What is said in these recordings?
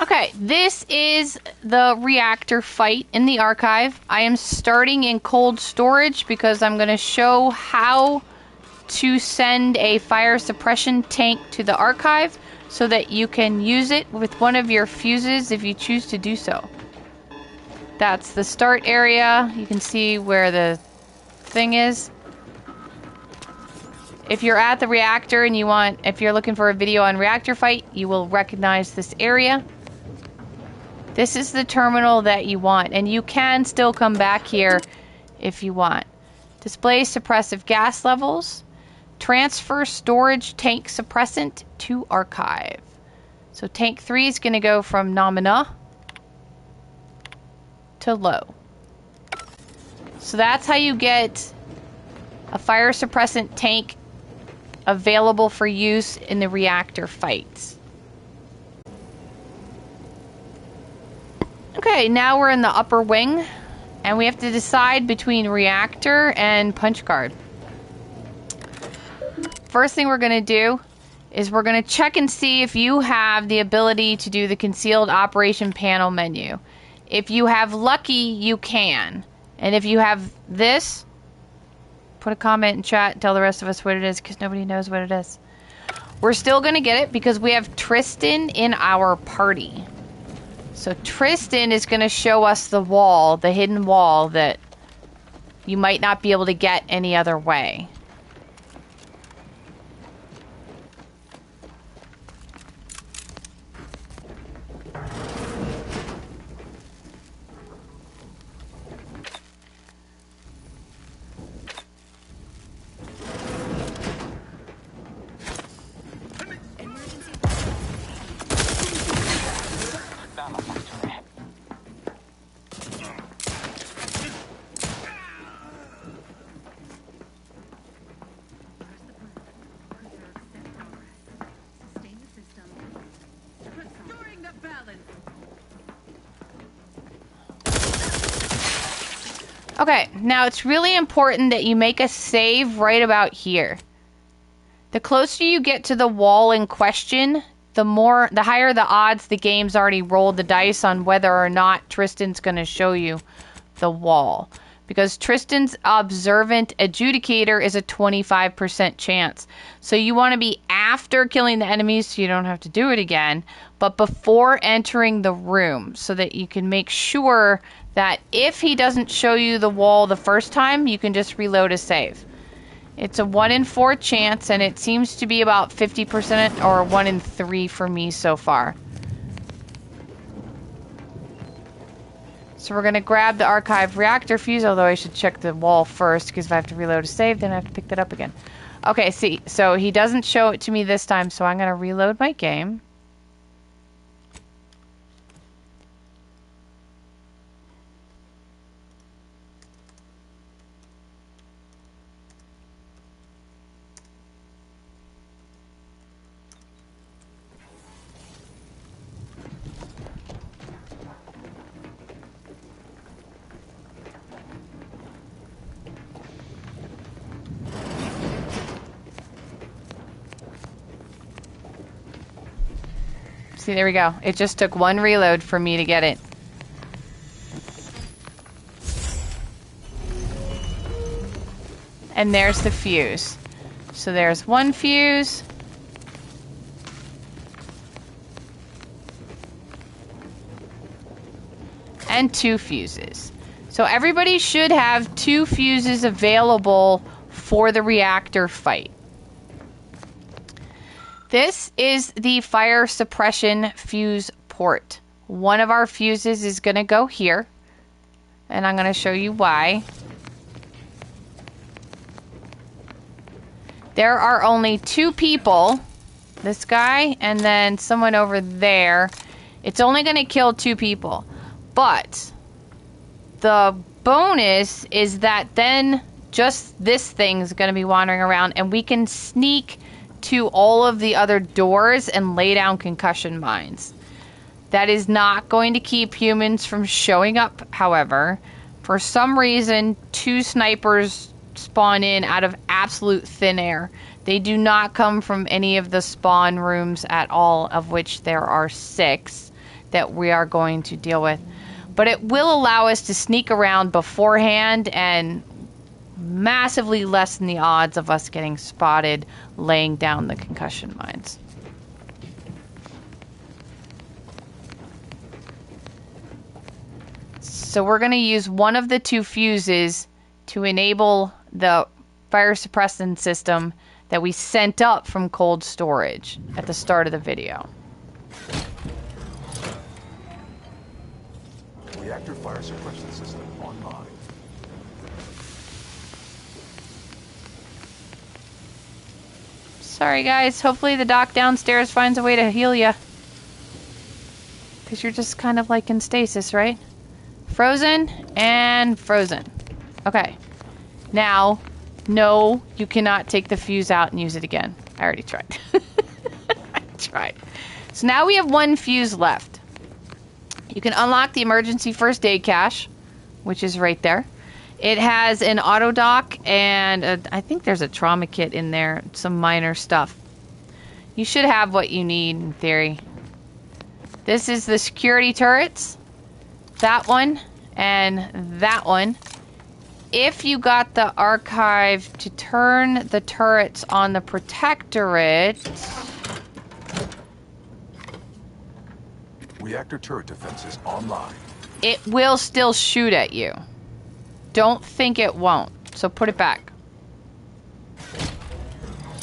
Okay, this is the reactor fight in the archive. I am starting in cold storage because I'm going to show how to send a fire suppression tank to the archive so that you can use it with one of your fuses if you choose to do so. That's the start area. You can see where the thing is. If you're at the reactor and if you're looking for a video on reactor fight, you will recognize this area. This is the terminal that you want, and you can still come back here if you want. Display suppressive gas levels. Transfer storage tank suppressant to archive. So tank 3 is going to go from nomina to low. So that's how you get a fire suppressant tank available for use in the reactor fights. Okay, now we're in the upper wing, and we have to decide between reactor and punch card. First thing we're going to do is we're going to check and see if you have the ability to do the concealed operation panel menu. If you have lucky, you can. And if you have this, put a comment in chat, tell the rest of us what it is, because nobody knows what it is. We're still going to get it because we have Tristan in our party. So Tristan is going to show us the wall, the hidden wall that you might not be able to get any other way. Okay, now it's really important that you make a save right about here. The closer you get to the wall in question, the higher the odds the game's already rolled the dice on whether or not Tristan's going to show you the wall. Because Tristan's observant adjudicator is a 25% chance. So you want to be after killing the enemies so you don't have to do it again, but before entering the room so that you can make sure that if he doesn't show you the wall the first time, you can just reload a save. It's a 1 in 4 chance, and it seems to be about 50% or 1 in 3 for me so far. So we're going to grab the archive reactor fuse, although I should check the wall first, because if I have to reload a save, then I have to pick that up again. Okay, see, so he doesn't show it to me this time, so I'm going to reload my game. See, there we go. It just took 1 reload for me to get it. And there's the fuse. So there's 1 fuse. And 2 fuses. So everybody should have 2 fuses available for the reactor fight. This is the fire suppression fuse port. One of our fuses is going to go here, and I'm going to show you why. There are only 2 people, this guy and then someone over there. It's only going to kill 2 people, but the bonus is that then just this thing's going to be wandering around, and we can sneak to all of the other doors and lay down concussion mines. That is not going to keep humans from showing up, however. For some reason, 2 snipers spawn in out of absolute thin air. They do not come from any of the spawn rooms at all, of which there are 6. that we are going to deal with. But it will allow us to sneak around beforehand and massively lessen the odds of us getting spotted laying down the concussion mines. So we're going to use one of the 2 fuses to enable the fire suppression system that we sent up from cold storage at the start of the video. Reactor fire suppression system online. Sorry guys, hopefully the doc downstairs finds a way to heal you. Because you're just kind of like in stasis, right? Frozen and frozen. Okay. Now, no, you cannot take the fuse out and use it again. I already tried. I tried. So now we have 1 fuse left. You can unlock the emergency first aid cache, which is right there. It has an auto dock and I think there's a trauma kit in there, some minor stuff. You should have what you need in theory. This is the security turrets. That one and that one. If you got the archive to turn the turrets on the protectorate... Reactor turret defense is online. It will still shoot at you. Don't think it won't. So put it back.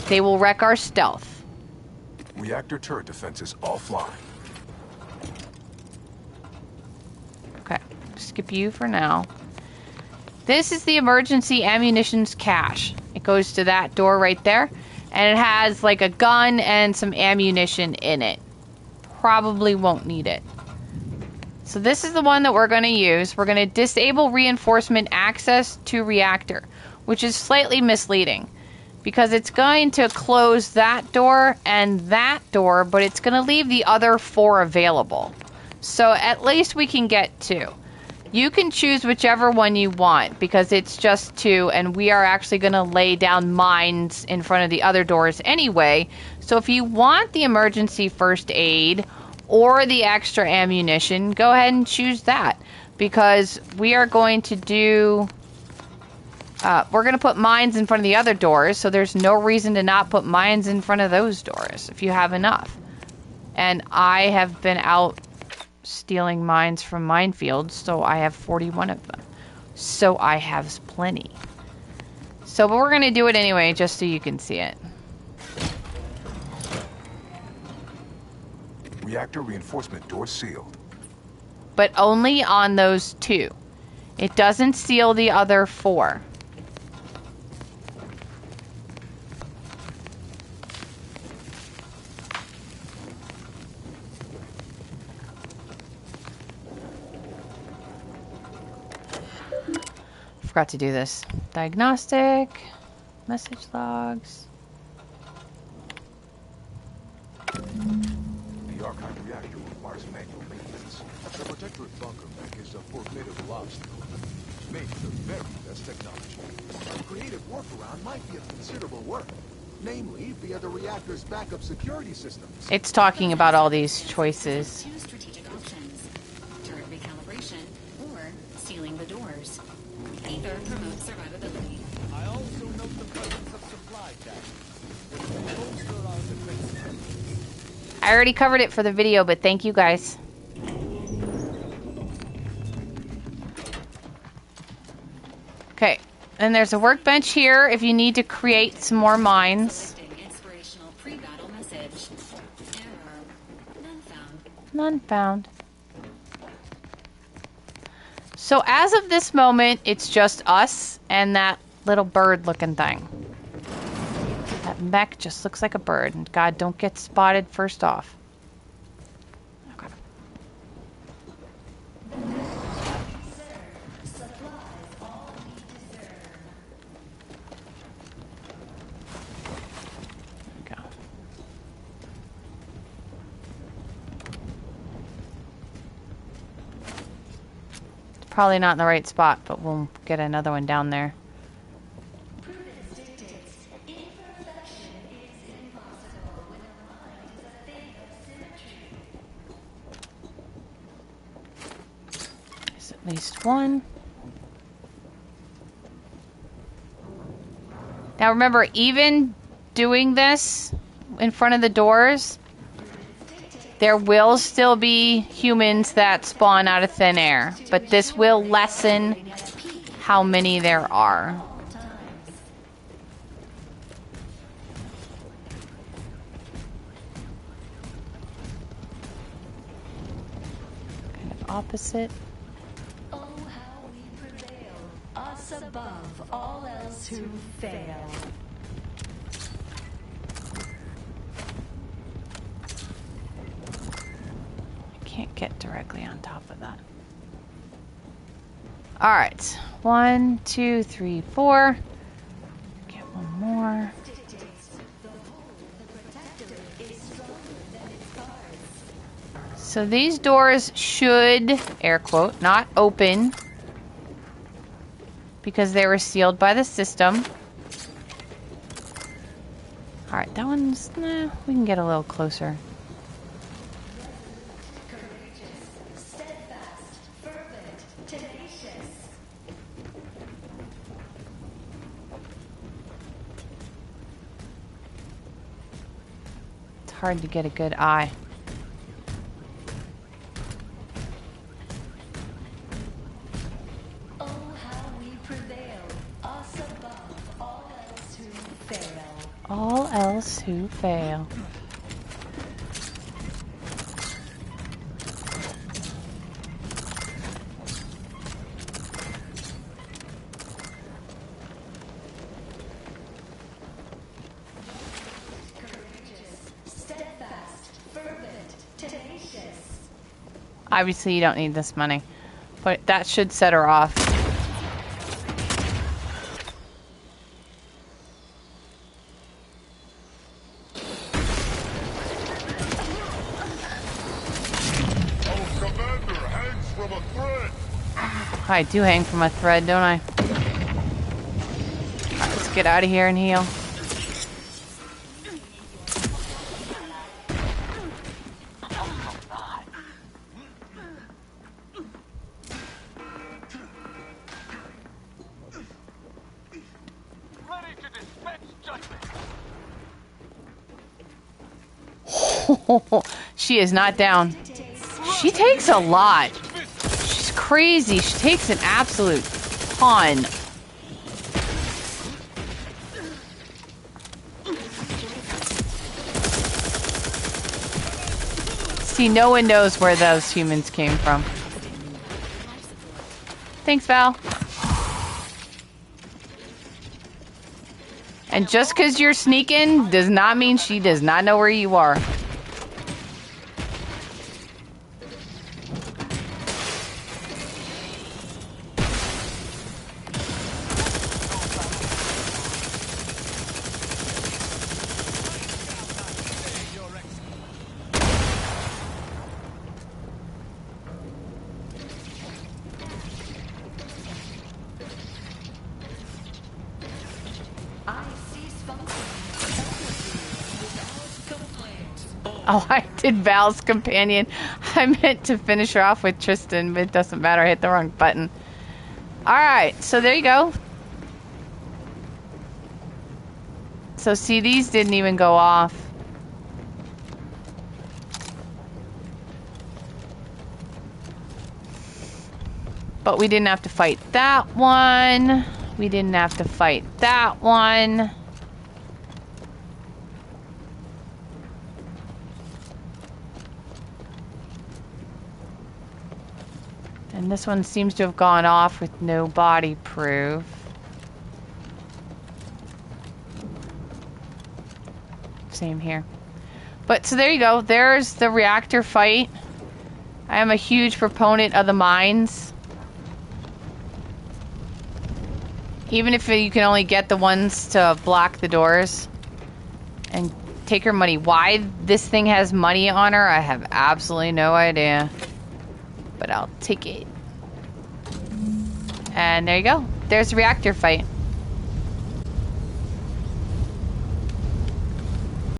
They will wreck our stealth. Reactor turret defense is offline. Okay. Skip you for now. This is the emergency ammunitions cache. It goes to that door right there. And it has like a gun and some ammunition in it. Probably won't need it. So this is the one that we're going to use. We're going to disable reinforcement access to reactor, which is slightly misleading because it's going to close that door and that door, but it's going to leave the other 4 available. So at least we can get 2. You can choose whichever one you want because it's just 2 and we are actually going to lay down mines in front of the other doors anyway. So if you want the emergency first aid or the extra ammunition, go ahead and choose that because we are going to do... we're going to put mines in front of the other doors, so there's no reason to not put mines in front of those doors if you have enough. And I have been out stealing mines from minefields, so I have 41 of them. So I have plenty. So, but we're going to do it anyway, just so you can see it. Reactor reinforcement door sealed. But only on those 2. It doesn't seal the other 4. Forgot to do this. Diagnostic, message logs. The archive reactor requires manual maintenance. The protectorate bunker mech is a formidable obstacle. Made with the very best technology. A creative workaround might be of considerable work. Namely, via the reactor's backup security systems. It's talking about all these choices. 2 strategic options. Turret recalibration or sealing the doors. Either promotes survivability. I also note the presence of supply tanks. Bolster our defense. I already covered it for the video, but thank you guys. Okay, and there's a workbench here if you need to create some more mines. Inspirational pre-battle message. Error. None found. None found. So as of this moment, it's just us and that little bird-looking thing. That mech just looks like a bird. And God, don't get spotted first off. Okay. There we go. Probably not in the right spot, but we'll get another one down there. At least one. Now remember, even doing this in front of the doors, there will still be humans that spawn out of thin air. But this will lessen how many there are. Kind of opposite. Oh, how we prevail, us above all else who fail. Can't get directly on top of that. All right, 1, 2, 3, 4. Get one more. So these doors should, air quote, not open because they were sealed by the system. All right, that one's, we can get a little closer. Hard to get a good eye. Oh, how we prevail, us above all else who fail. All else who fail. Obviously, you don't need this money, but that should set her off. Our commander hangs from a thread. I do hang from a thread, don't I? All right, let's get out of here and heal. She is not down. She takes a lot. She's crazy. She takes an absolute ton. See, no one knows where those humans came from. Thanks, Val. And just because you're sneaking does not mean she does not know where you are. Oh, I did Val's companion. I meant to finish her off with Tristan, but it doesn't matter. I hit the wrong button. Alright, so there you go. So see, these didn't even go off. But we didn't have to fight that one. We didn't have to fight that one. And this one seems to have gone off with no body proof. Same here. But so there you go. There's the reactor fight. I am a huge proponent of the mines. Even if you can only get the ones to block the doors and take her money. Why this thing has money on her, I have absolutely no idea. But I'll take it. And there you go. There's the reactor fight.